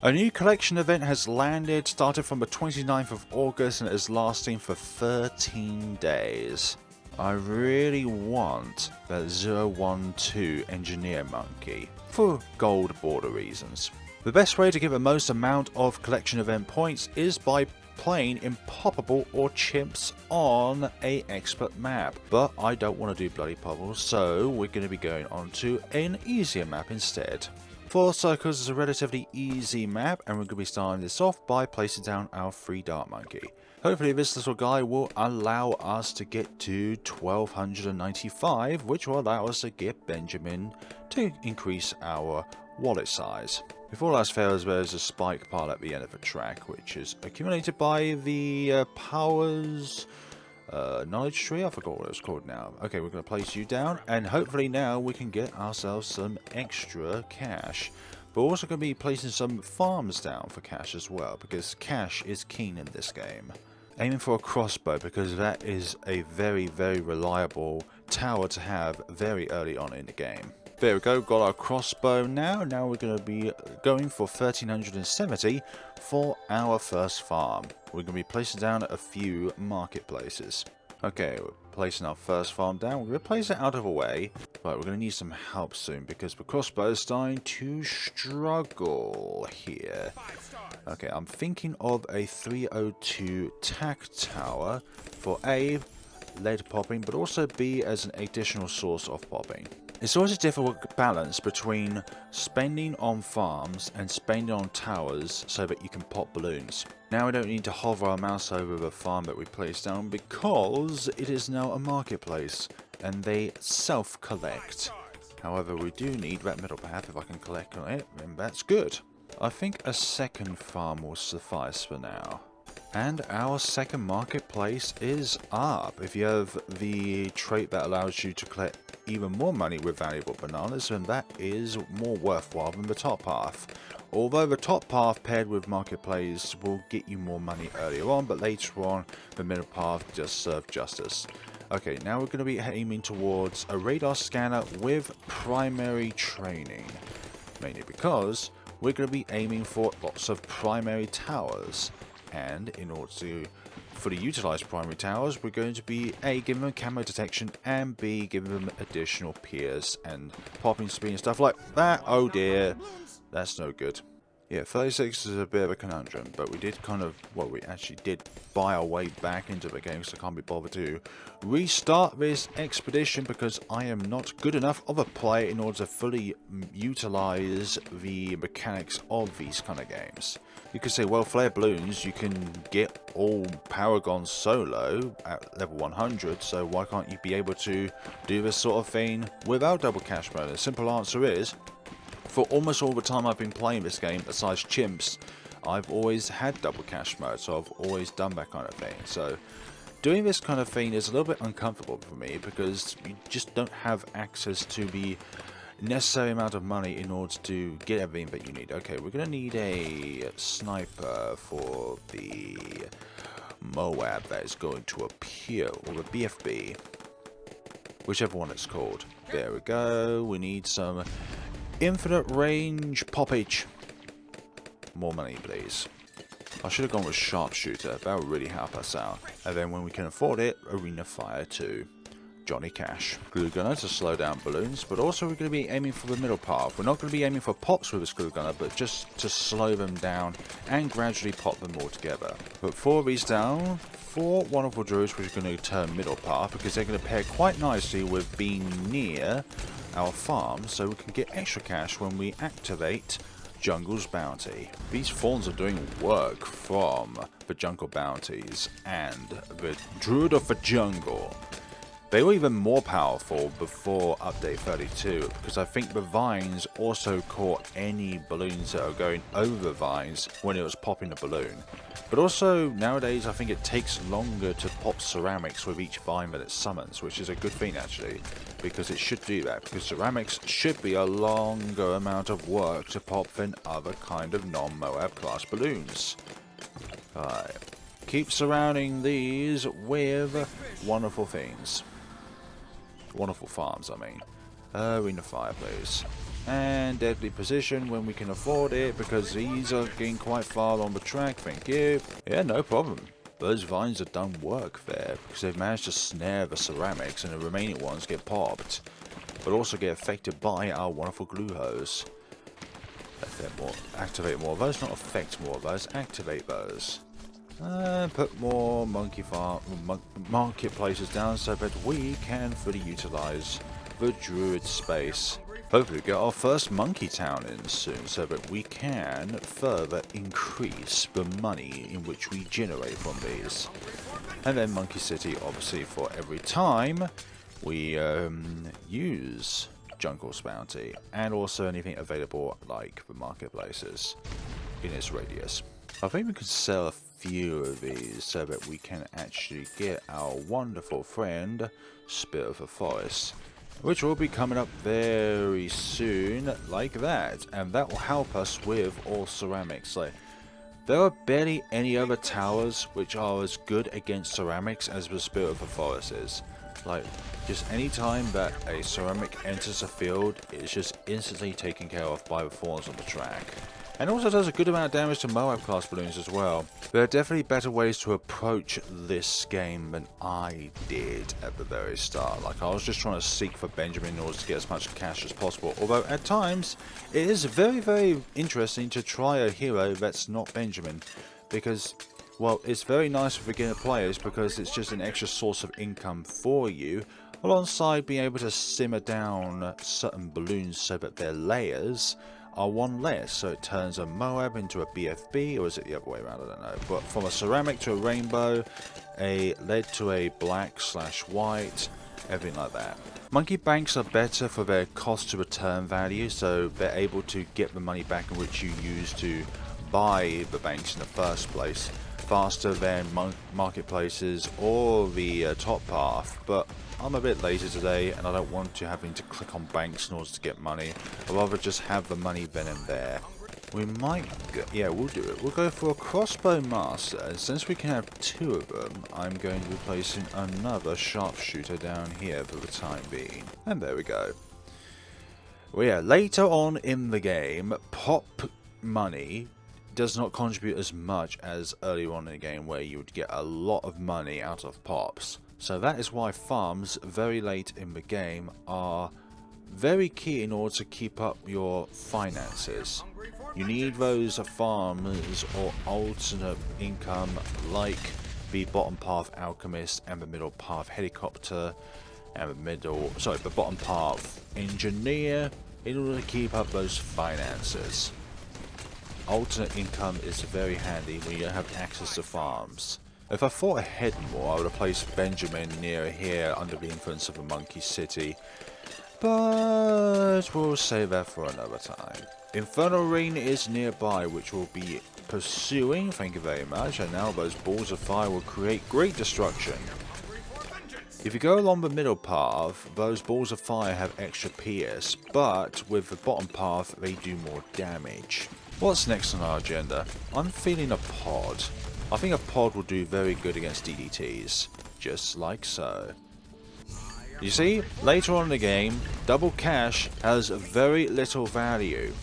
A new collection event has landed, started from the 29th of August and is lasting for 13 days. I really want that 012 Engineer Monkey, for gold border reasons. The best way to get the most amount of collection event points is by playing Impoppable or Chimps on a expert map, but I don't want to do bloody Pobbles, so we're going to be going on to an easier map instead. 4 Circles is a relatively easy map, and we're going to be starting this off by placing down our 3 Dart Monkey. Hopefully this little guy will allow us to get to 1295, which will allow us to get Benjamin to increase our wallet size. If all else fails, there's a spike pile at the end of the track, which is accumulated by the Powers knowledge tree. I forgot what it's called now. Okay, we're going to place you down, and hopefully now we can get ourselves some extra cash. But we're also going to be placing some farms down for cash as well, because cash is keen in this game. Aiming for a crossbow, because that is a very, very reliable tower to have very early on in the game. There we go, got our crossbow now. Now we're going to be going for 1370 for our first farm. We're going to be placing down a few marketplaces. Okay, we're placing our first farm down. We're going to place it out of the way, but we're going to need some help soon because the crossbow is starting to struggle here. Okay, I'm thinking of a 302 tack tower for A, lead popping, but also B, as an additional source of popping. It's always a difficult balance between spending on farms and spending on towers so that you can pop balloons. Now we don't need to hover our mouse over the farm that we placed down because it is now a marketplace and they self-collect. However, we do need that middle path. If I can collect on it, then that's good. I think a second farm will suffice for now. And our second marketplace is up. If you have the trait that allows you to collect even more money with valuable bananas, then that is more worthwhile than the top path. Although the top path paired with marketplace will get you more money earlier on, but later on the middle path just serves justice. Okay, now we're going to be aiming towards a radar scanner with primary training. Mainly because we're going to be aiming for lots of primary towers. And in order to fully utilize primary towers, we're going to be A, giving them camo detection, and B, giving them additional pierce and popping speed and stuff like that. Oh dear, that's no good. Yeah, 36 is a bit of a conundrum, but we did kind of, well, we actually did buy our way back into the game, so I can't be bothered to restart this expedition because I am not good enough of a player in order to fully utilize the mechanics of these kind of games. You could say, well, Flare Bloons, you can get all Paragons solo at level 100, so why can't you be able to do this sort of thing without double cash mode? The simple answer is, for almost all the time I've been playing this game, besides Chimps, I've always had double cash mode, so I've always done that kind of thing. So doing this kind of thing is a little bit uncomfortable for me because you just don't have access to the necessary amount of money in order to get everything that you need. Okay, we're going to need a sniper for the Moab that is going to appear, or the BFB, whichever one it's called. There we go. We need some infinite range poppage. More money, please. I should have gone with sharpshooter. That would really help us out. And then when we can afford it, arena fire too. Johnny Cash. Glue gunner to slow down balloons, but also we're going to be aiming for the middle path. We're not going to be aiming for pops with this glue gunner, but just to slow them down and gradually pop them all together. Put 4 of these down. 4 wonderful druids, which are going to turn middle path because they're going to pair quite nicely with being near our farm, so we can get extra cash when we activate Jungle's Bounty. These fawns are doing work from the Jungle Bounties and the Druid of the Jungle. They were even more powerful before update 32 because I think the vines also caught any balloons that are going over the vines when it was popping a balloon. But also nowadays I think it takes longer to pop ceramics with each vine that it summons, which is a good thing actually, because it should do that, because ceramics should be a longer amount of work to pop than other kind of non-Moab class balloons. Alright, keep surrounding these with wonderful things. Wonderful farms, I mean. Arena fire, please. And deadly position when we can afford it, because these are getting quite far on the track. Thank you. Yeah, no problem. Those vines have done work there, because they've managed to snare the ceramics and the remaining ones get popped, but also get affected by our wonderful glue hose. Activate more of those, not affect more of those, activate those. Put more marketplaces down so that we can fully utilize the druid space. Hopefully get our first monkey town in soon so that we can further increase the money in which we generate from these. And then Monkey City, obviously, for every time we use Jungle's Bounty, and also anything available like the marketplaces in its radius. I think we could sell a few of these so that we can actually get our wonderful friend Spirit of the Forest, which will be coming up very soon, like that, and that will help us with all ceramics. Like, there are barely any other towers which are as good against ceramics as the Spirit of the Forest is. Like, just any time that a ceramic enters the field, it's just instantly taken care of by the thorns on the track. And also does a good amount of damage to Moab class balloons as well. There are definitely better ways to approach this game than I did at the very start. Like, I was just trying to seek for Benjamin in order to get as much cash as possible. Although at times it is very, very interesting to try a hero that's not Benjamin, because, well, it's very nice for beginner players because it's just an extra source of income for you, alongside being able to simmer down certain balloons so that their layers are one less, so it turns a Moab into a BFB, or is it the other way around, I don't know. But from a ceramic to a rainbow, a lead to a black/white, everything like that. Monkey banks are better for their cost to return value, so they're able to get the money back in which you used to buy the banks in the first place faster than marketplaces or the top path. But I'm a bit lazy today and I don't want to having to click on banks in order to get money. I'd rather just have the money then and there. We might go, yeah, we'll do it. We'll go for a crossbow master, and since we can have two of them, I'm going to be placing another sharpshooter down here for the time being. And there we go. Well, yeah, later on in the game, pop money does not contribute as much as earlier on in the game, where you would get a lot of money out of pops. So that is why farms very late in the game are very key in order to keep up your finances. You need those farmers or alternate income like the bottom path alchemist and the middle path helicopter and the bottom path engineer in order to keep up those finances. Alternate income is very handy when you don't have access to farms. If I thought ahead more, I would have placed Benjamin near here under the influence of a Monkey City, but we'll save that for another time. Infernal Ring is nearby, which we'll be pursuing, thank you very much, and now those balls of fire will create great destruction. If you go along the middle path, those balls of fire have extra PS, but with the bottom path they do more damage. What's next on our agenda? I'm feeling a pod. I think a pod will do very good against DDTs, just like so. You see, later on in the game, double cash has very little value,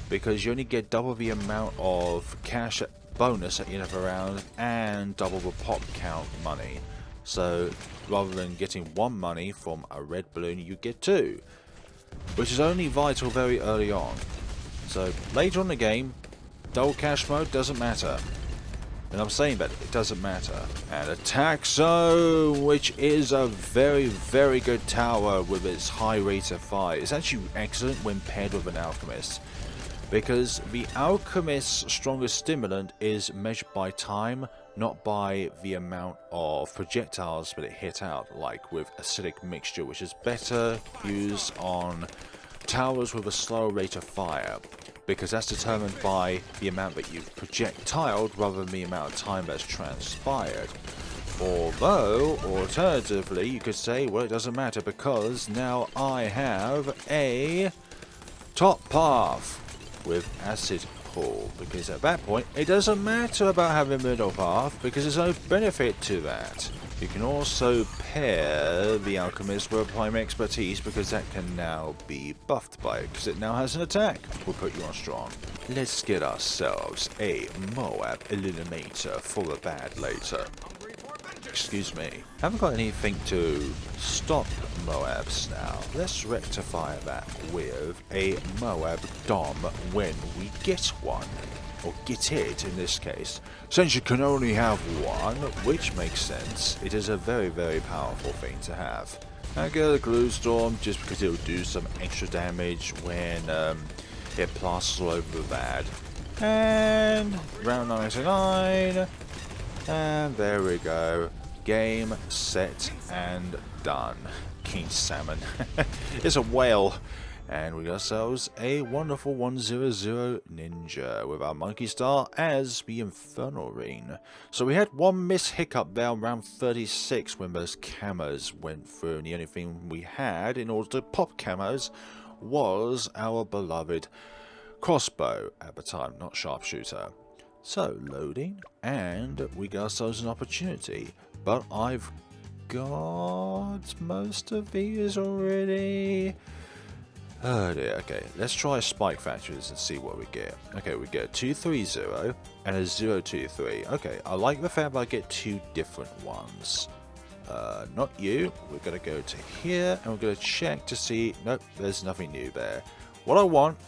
because you only get double the amount of cash bonus at the end of the round and double the pop count money. So rather than getting one money from a red balloon, you get two, which is only vital very early on. So later on in the game, double cash mode doesn't matter. And I'm saying that it doesn't matter. And Attack Zone, which is a very, very good tower with its high rate of fire. It's actually excellent when paired with an Alchemist, because the Alchemist's strongest stimulant is measured by time, not by the amount of projectiles that it hit out, like with Acidic Mixture, which is better used on towers with a slower rate of fire, because that's determined by the amount that you've projectiled rather than the amount of time that's transpired. Although, alternatively, you could say, well, it doesn't matter because now I have a top path with acid pull, because at that point it doesn't matter about having a middle path because there's no benefit to that. You can also pair the Alchemist with Prime Expertise because that can now be buffed by it because it now has an attack. We'll put you on strong. Let's get ourselves a Moab Illuminator for the bad later. Excuse me. Haven't got anything to stop Moabs now. Let's rectify that with a Moab Dom when we get one. Or get it in this case. Since you can only have one, which makes sense, it is a very, very powerful thing to have. I get a Glue Storm just because it will do some extra damage when it plasters all over the bad. And round 99. And there we go. Game, set, and done. King Salmon. It's a whale. And we got ourselves a wonderful 100 ninja with our monkey star as the Infernal Ring. So we had one miss hiccup there around 36 when those camos went through, and the only thing we had in order to pop camos was our beloved crossbow at the time, not sharpshooter. So loading, and we got ourselves an opportunity, but I've got most of these already. Oh dear, okay, let's try Spike Factories and see what we get. Okay, we get a 230 and a 023. Okay, I like the fact that I get two different ones. Not you. We're going to go to here and we're going to check to see. Nope, there's nothing new there. What I want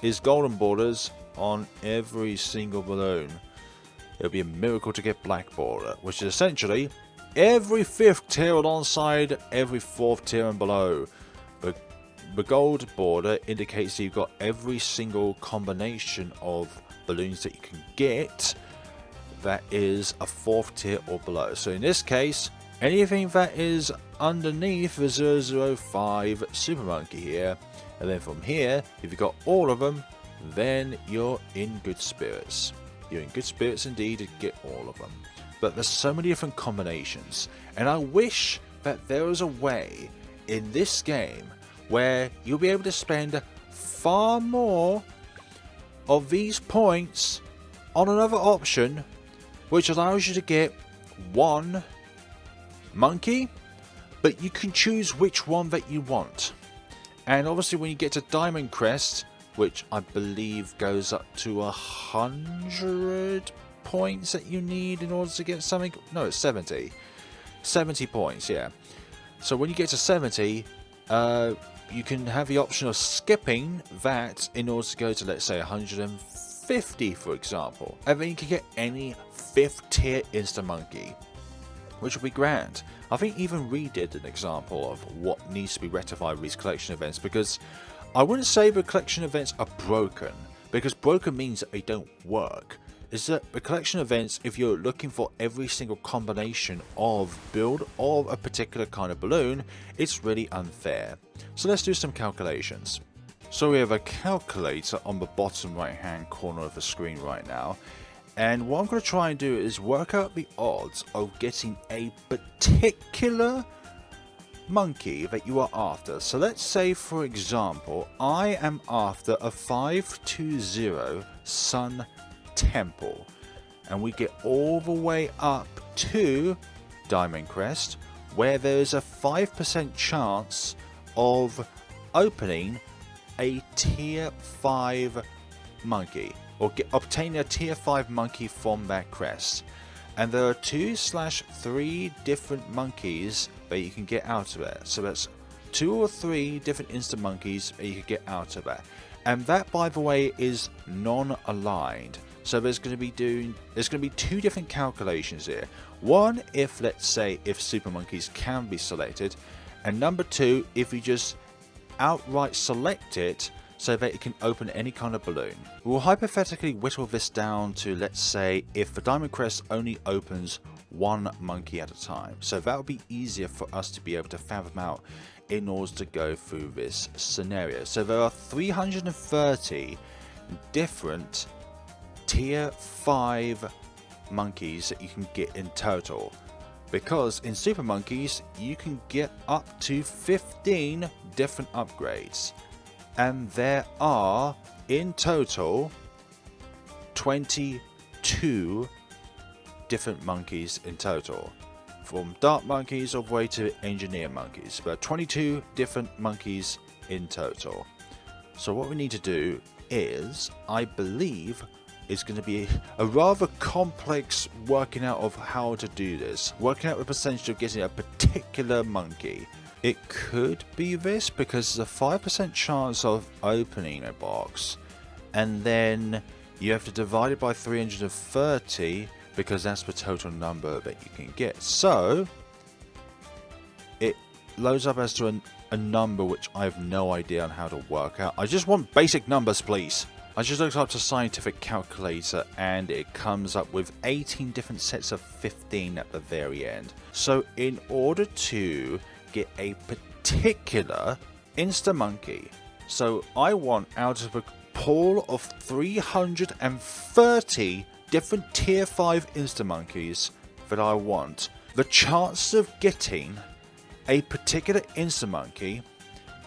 is golden borders on every single balloon. It'll be a miracle to get black border, which is essentially every 5th tier alongside every 4th tier and below. The gold border indicates that you've got every single combination of balloons that you can get that is a 4th tier or below. So in this case, anything that is underneath the 005 Super Monkey here, and then from here, if you've got all of them, then you're in good spirits. You're in good spirits indeed to get all of them. But there's so many different combinations, and I wish that there was a way in this game where you'll be able to spend far more of these points on another option which allows you to get one monkey, but you can choose which one that you want. And obviously when you get to Diamond Crest, which I believe goes up to 100 points that you need in order to get something. No, it's 70 points, yeah. So when you get to 70, you can have the option of skipping that in order to go to, let's say, 150, for example. And then you can get any 5th tier Insta-Monkey, which would be grand. I think even Reed did an example of what needs to be rectified with these collection events, because I wouldn't say the collection events are broken, because broken means that they don't work. Is that the collection events, if you're looking for every single combination of build of a particular kind of balloon, it's really unfair. So let's do some calculations. So we have a calculator on the bottom right hand corner of the screen right now, and what I'm going to try and do is work out the odds of getting a particular monkey that you are after. So let's say, for example, I am after a 520 Sun Temple, and we get all the way up to Diamond Crest, where there is a 5% chance of opening a tier 5 monkey, or obtaining a tier 5 monkey from that crest. And there are 2/3 different monkeys that you can get out of it. So that's 2 or 3 different instant monkeys that you can get out of it. And that, by the way, is non-aligned. So there's going to be 2 different calculations here. One, if let's say if Super Monkeys can be selected, and number 2, if you just outright select it so that it can open any kind of balloon. We'll hypothetically whittle this down to, let's say, if the Diamond Crest only opens 1 monkey at a time. So that would be easier for us to be able to fathom out in order to go through this scenario. So there are 330 different tier 5 monkeys that you can get in total, because in Super Monkeys you can get up to 15 different upgrades, and there are in total 22 different monkeys in total. from Dart Monkeys all the way to Engineer Monkeys. But 22 different monkeys in total. So what we need to do is, I believe, is going to be a rather complex working out of how to do this. Working out the percentage of getting a particular monkey. It could be this because there's a 5% chance of opening a box, and then you have to divide it by 330 because that's the total number that you can get. So it loads up as to a number which I have no idea on how to work out. I just want basic numbers, please. I just looked up to scientific calculator and it comes up with 18 different sets of 15 at the very end. So in order to get a particular Insta-Monkey, so I want out of a pool of 330 different tier 5 Insta-Monkeys that I want, the chance of getting a particular Insta-Monkey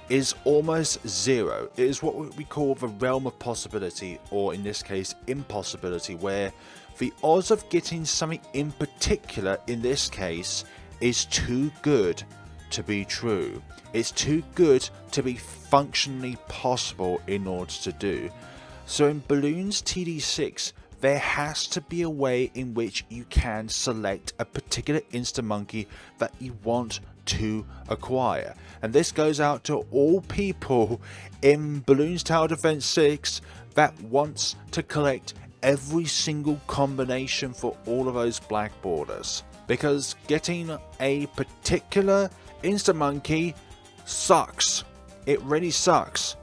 is almost zero. It is what we call the realm of possibility, or in this case impossibility, where the odds of getting something in particular in this case is too good to be true. It's too good to be functionally possible in order to do. So in Bloons TD6 there has to be a way in which you can select a particular Insta-Monkey that you want to acquire. And this goes out to all people in Bloons Tower Defense 6 that wants to collect every single combination for all of those black borders. Because getting a particular Insta-Monkey sucks. It really sucks.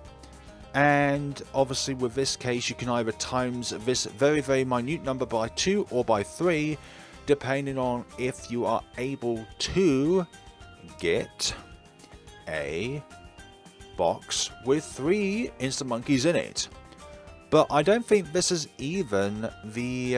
And obviously with this case you can either times this very minute number by 2 or by 3, depending on if you are able to get a box with 3 Insta-Monkeys in it. But I don't think this is even the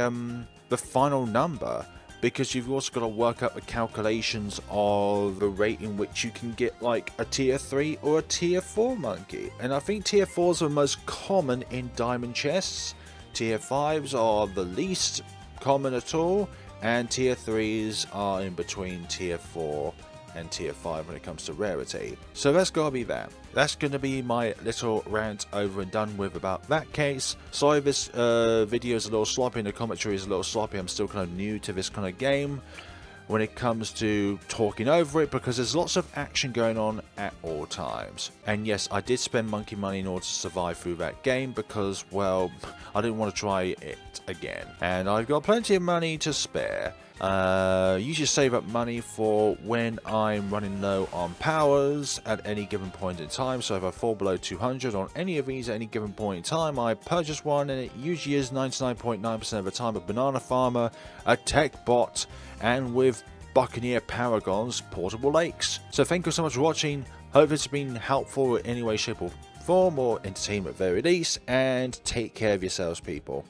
final number, because you've also got to work out the calculations of the rate in which you can get like a tier 3 or a tier 4 monkey. And I think tier 4s are most common in diamond chests, tier 5s are the least common at all, and tier 3s are in between tier 4 and tier 5 when it comes to rarity. So that's gotta be that. That's gonna be my little rant over and done with about that case. Sorry this video is a little sloppy and the commentary is a little sloppy. I'm still kind of new to this kind of game when it comes to talking over it, because there's lots of action going on at all times. And yes, I did spend monkey money in order to survive through that game because, well, I didn't want to try it again. And I've got plenty of money to spare. Usually save up money for when I'm running low on powers at any given point in time. So if I fall below 200 on any of these at any given point in time, I purchase one, and it usually is 99.9% of the time a banana farmer, a tech bot, and with Buccaneer Paragon's portable lakes. So thank you so much for watching. Hope it's been helpful in any way, shape or form, or entertainment at very least, and take care of yourselves, people.